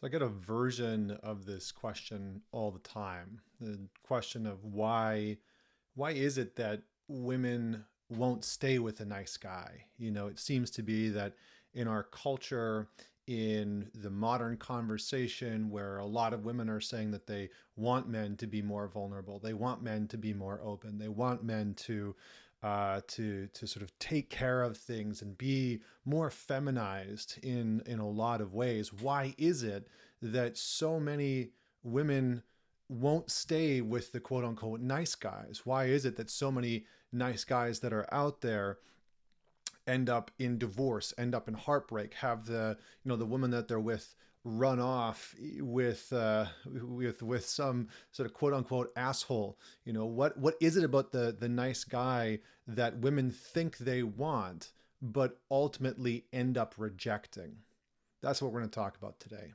So I get a version of this question all the time. The question of why is it that women won't stay with a nice guy? It seems to be that in our culture, in the modern conversation, where a lot of women are saying that they want men to be more vulnerable, they want men to be more open, they want men to sort of take care of things and be more feminized in a lot of ways. Why is it that so many women won't stay with the quote unquote nice guys? Why is it that so many nice guys that are out there end up in divorce, end up in heartbreak, have the woman that they're with run off with some sort of quote unquote asshole? What is it about the nice guy that women think they want but ultimately end up rejecting? That's what we're going to talk about today.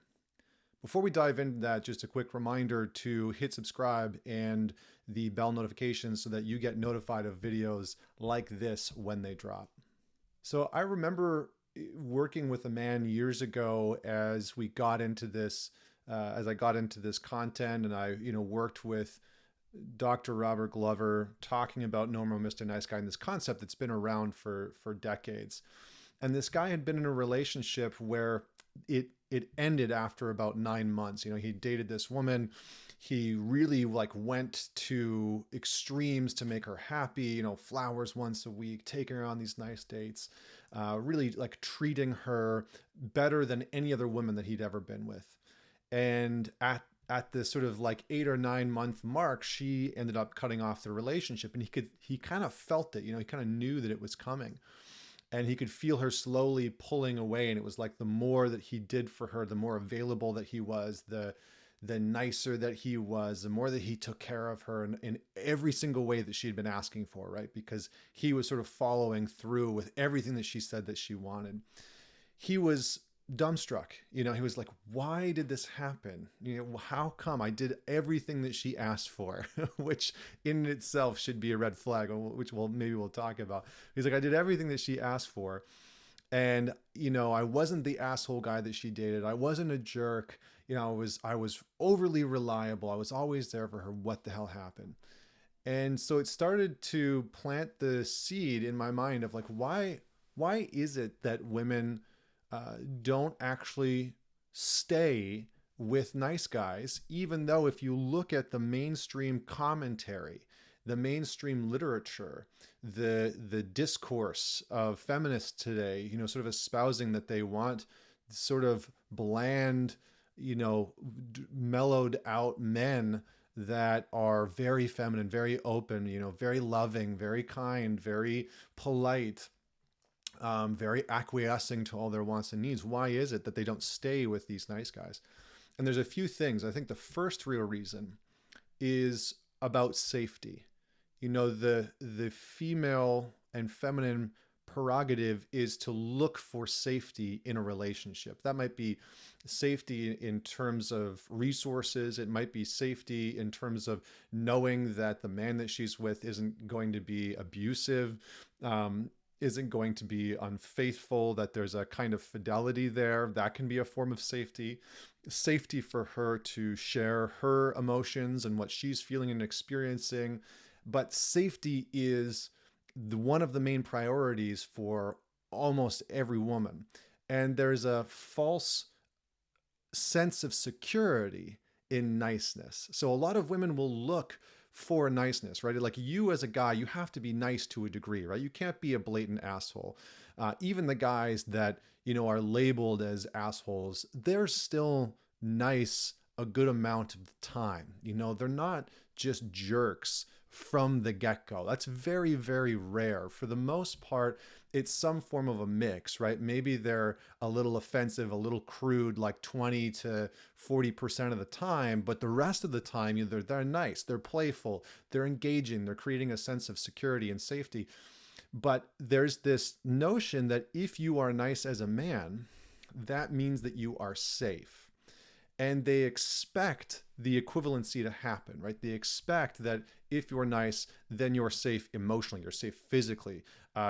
Before we dive into that, just a quick reminder to hit subscribe and the bell notifications so that you get notified of videos like this when they drop. So I remember working with a man years ago as we got into this, as I got into this content, and I, worked with Dr. Robert Glover talking about Normal Mr. Nice Guy and this concept that's been around for decades. And this guy had been in a relationship where it ended after about 9 months. He dated this woman. He really went to extremes to make her happy, flowers once a week, taking her on these nice dates, really treating her better than any other woman that he'd ever been with. And at the sort of 8 or 9 month mark, she ended up cutting off the relationship, and he kind of felt it, he kind of knew that it was coming. And he could feel her slowly pulling away. And it was like the more that he did for her, the more available that he was, the nicer that he was, the more that he took care of her in every single way that she'd been asking for, right? Because he was sort of following through with everything that she said that she wanted. He was dumbstruck. He was like, why did this happen? How come I did everything that she asked for, which in itself should be a red flag, which maybe we'll talk about. He's like, I did everything that she asked for. And, I wasn't the asshole guy that she dated. I wasn't a jerk. I was overly reliable. I was always there for her. What the hell happened? And so it started to plant the seed in my mind of why is it that women don't actually stay with nice guys, even though if you look at the mainstream commentary, the mainstream literature, the discourse of feminists today, sort of espousing that they want sort of bland, mellowed out men that are very feminine, very open, very loving, very kind, very polite, very acquiescing to all their wants and needs. Why is it that they don't stay with these nice guys? And there's a few things. I think the first real reason is about safety. The female and feminine prerogative is to look for safety in a relationship. That might be safety in terms of resources. It might be safety in terms of knowing that the man that she's with isn't going to be abusive, isn't going to be unfaithful, that there's a kind of fidelity there. That can be a form of safety. Safety for her to share her emotions and what she's feeling and experiencing. But safety is one of the main priorities for almost every woman. And there's a false sense of security in niceness. So a lot of women will look for niceness, right? Like you as a guy, you have to be nice to a degree, right? You can't be a blatant asshole. Even the guys that, are labeled as assholes, they're still nice a good amount of the time. They're not just jerks from the get-go. That's very, very rare. For the most part, it's some form of a mix, right? Maybe they're a little offensive, a little crude, like 20 to 40% of the time, but the rest of the time, they're nice, they're playful, they're engaging, they're creating a sense of security and safety. But there's this notion that if you are nice as a man, that means that you are safe. And they expect the equivalency to happen, right? They expect that if you're nice, then you're safe emotionally, you're safe physically,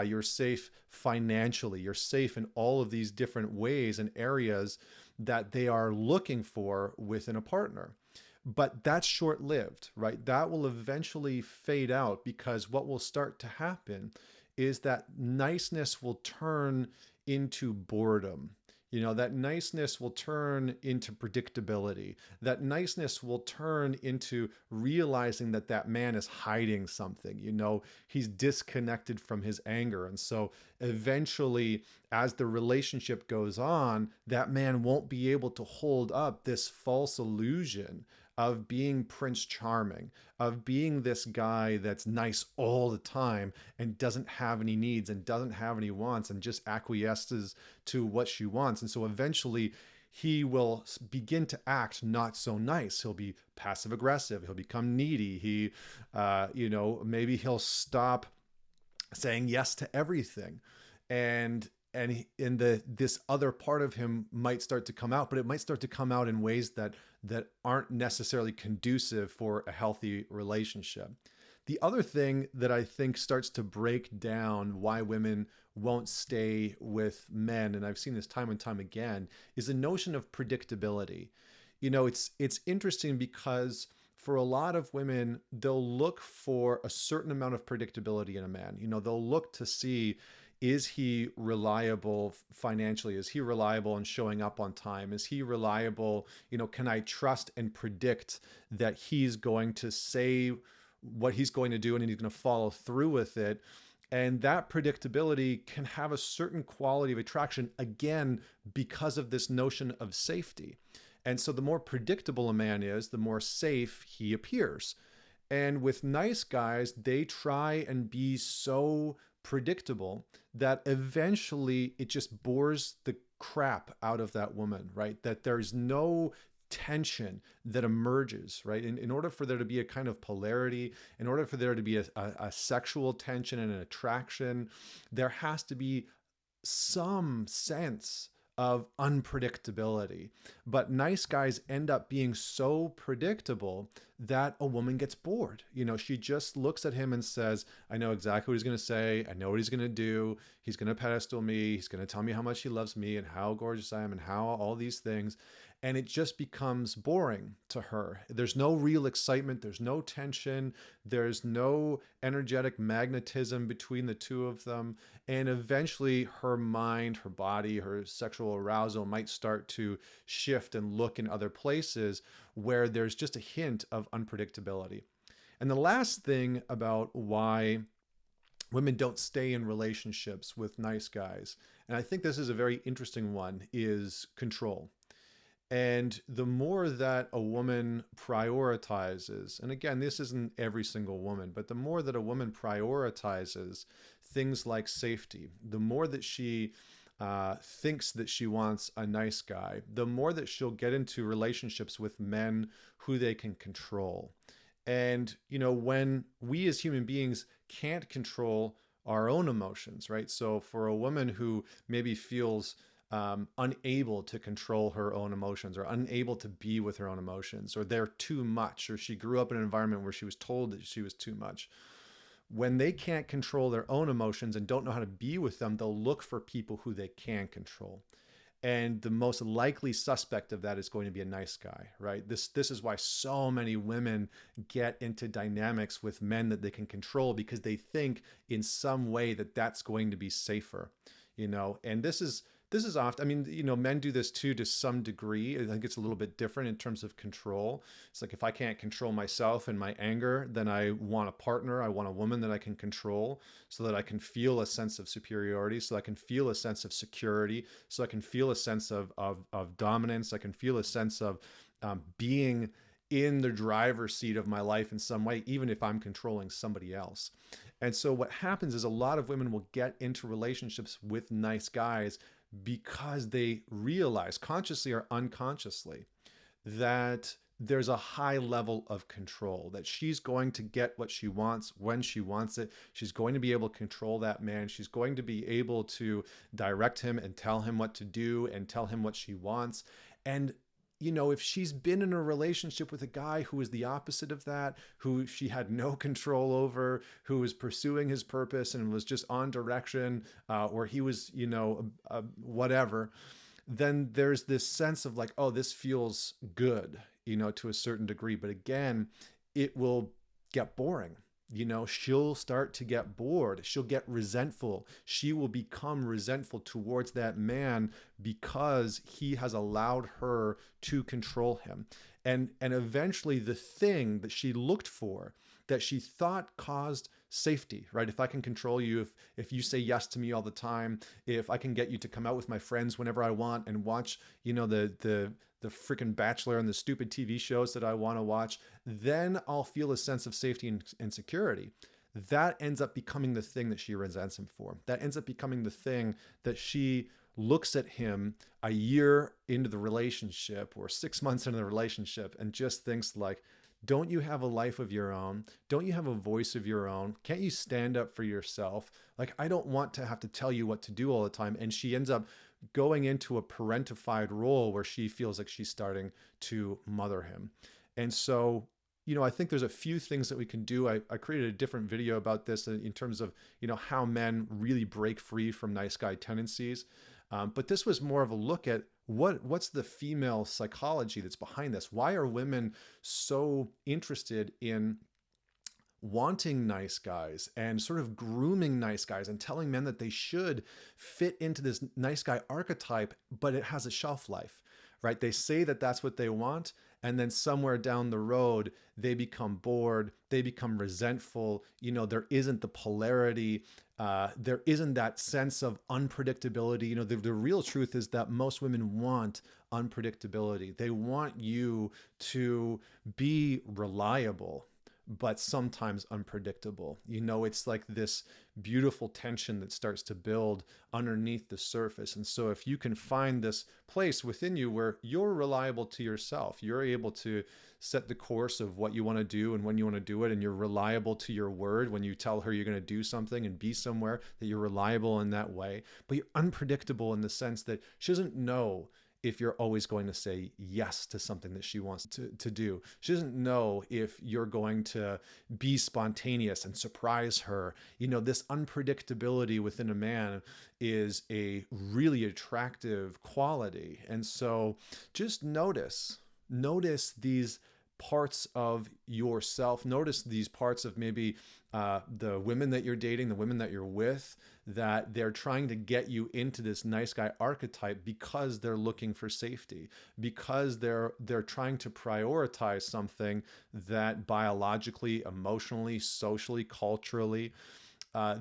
you're safe financially, you're safe in all of these different ways and areas that they are looking for within a partner. But that's short-lived, right? That will eventually fade out, because what will start to happen is that niceness will turn into boredom. That niceness will turn into predictability. That niceness will turn into realizing that that man is hiding something. He's disconnected from his anger. And so eventually, as the relationship goes on, that man won't be able to hold up this false illusion of being Prince Charming, of being this guy that's nice all the time and doesn't have any needs and doesn't have any wants and just acquiesces to what she wants. And so eventually he will begin to act not so nice. He'll be passive aggressive. He'll become needy. Maybe he'll stop saying yes to everything. And this other part of him might start to come out, but it might start to come out in ways that aren't necessarily conducive for a healthy relationship. The other thing that I think starts to break down why women won't stay with men, and I've seen this time and time again, is the notion of predictability. It's interesting because for a lot of women, they'll look for a certain amount of predictability in a man. They'll look to see, is he reliable financially? Is he reliable in showing up on time? Is he reliable? Can I trust and predict that he's going to say what he's going to do and he's going to follow through with it? And that predictability can have a certain quality of attraction, again, because of this notion of safety. And so the more predictable a man is, the more safe he appears. And with nice guys, they try and be so predictable that eventually it just bores the crap out of that woman, right? That there's no tension that emerges, right? In order for there to be a kind of polarity, in order for there to be a sexual tension and an attraction, there has to be some sense of unpredictability. But nice guys end up being so predictable that a woman gets bored. She just looks at him and says, I know exactly what he's going to say. I know what he's going to do. He's going to pedestal me. He's going to tell me how much he loves me and how gorgeous I am and how all these things. And it just becomes boring to her. There's no real excitement. There's no tension. There's no energetic magnetism between the two of them. And eventually her mind, her body, her sexual arousal might start to shift and look in other places where there's just a hint of unpredictability. And the last thing about why women don't stay in relationships with nice guys, and I think this is a very interesting one, is control. And the more that a woman prioritizes, and again, this isn't every single woman, but the more that a woman prioritizes things like safety, the more that she thinks that she wants a nice guy, the more that she'll get into relationships with men who they can control. And, when we as human beings can't control our own emotions, right? So for a woman who maybe feels unable to control her own emotions, or unable to be with her own emotions, or they're too much, or she grew up in an environment where she was told that she was too much. When they can't control their own emotions and don't know how to be with them, they'll look for people who they can control. And the most likely suspect of that is going to be a nice guy, right? This is why so many women get into dynamics with men that they can control, because they think in some way that that's going to be safer, and this is often, men do this too to some degree. I think it's a little bit different in terms of control. It's like, if I can't control myself and my anger, then I want a partner. I want a woman that I can control so that I can feel a sense of superiority, so I can feel a sense of security, so I can feel a sense of dominance. I can feel a sense of being in the driver's seat of my life in some way, even if I'm controlling somebody else. And so what happens is a lot of women will get into relationships with nice guys because they realize, consciously or unconsciously, that there's a high level of control, that she's going to get what she wants when she wants it. She's going to be able to control that man. She's going to be able to direct him and tell him what to do and tell him what she wants. And if she's been in a relationship with a guy who is the opposite of that, who she had no control over, who was pursuing his purpose and was just on direction, or he was, whatever, then there's this sense of like, oh, this feels good, to a certain degree. But again, it will get boring. She'll start to get bored. She'll get resentful. She will become resentful towards that man because he has allowed her to control him. And eventually the thing that she looked for, that she thought caused safety, right? If I can control you, if you say yes to me all the time, if I can get you to come out with my friends whenever I want and watch, the freaking Bachelor and the stupid TV shows that I want to watch, then I'll feel a sense of safety and security. That ends up becoming the thing that she resents him for. That ends up becoming the thing that she looks at him a year into the relationship or 6 months into the relationship and just thinks like, don't you have a life of your own? Don't you have a voice of your own? Can't you stand up for yourself? Like, I don't want to have to tell you what to do all the time. And she ends up going into a parentified role where she feels like she's starting to mother him. And so, I think there's a few things that we can do. I created a different video about this in terms of, how men really break free from nice guy tendencies. But this was more of a look at what's the female psychology that's behind this? Why are women so interested in wanting nice guys and sort of grooming nice guys and telling men that they should fit into this nice guy archetype, but it has a shelf life, right? They say that that's what they want. And then somewhere down the road, they become bored, they become resentful. There isn't the polarity. There isn't that sense of unpredictability. The real truth is that most women want unpredictability. They want you to be reliable, but sometimes unpredictable. It's like this beautiful tension that starts to build underneath the surface. And so if you can find this place within you where you're reliable to yourself, you're able to set the course of what you want to do and when you want to do it, and you're reliable to your word when you tell her you're going to do something and be somewhere, that you're reliable in that way, but you're unpredictable in the sense that she doesn't know if you're always going to say yes to something that she wants to do. She doesn't know if you're going to be spontaneous and surprise her. This unpredictability within a man is a really attractive quality. And so just notice these parts of yourself. Notice these parts of maybe the women that you're dating, the women that you're with, that they're trying to get you into this nice guy archetype because they're looking for safety, because they're trying to prioritize something that biologically, emotionally, socially, culturally,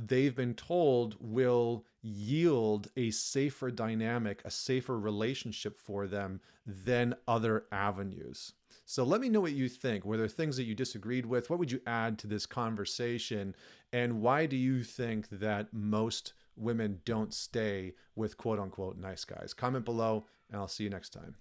they've been told will yield a safer dynamic, a safer relationship for them than other avenues. So let me know what you think. Were there things that you disagreed with? What would you add to this conversation? And why do you think that most women don't stay with quote unquote nice guys? Comment below and I'll see you next time.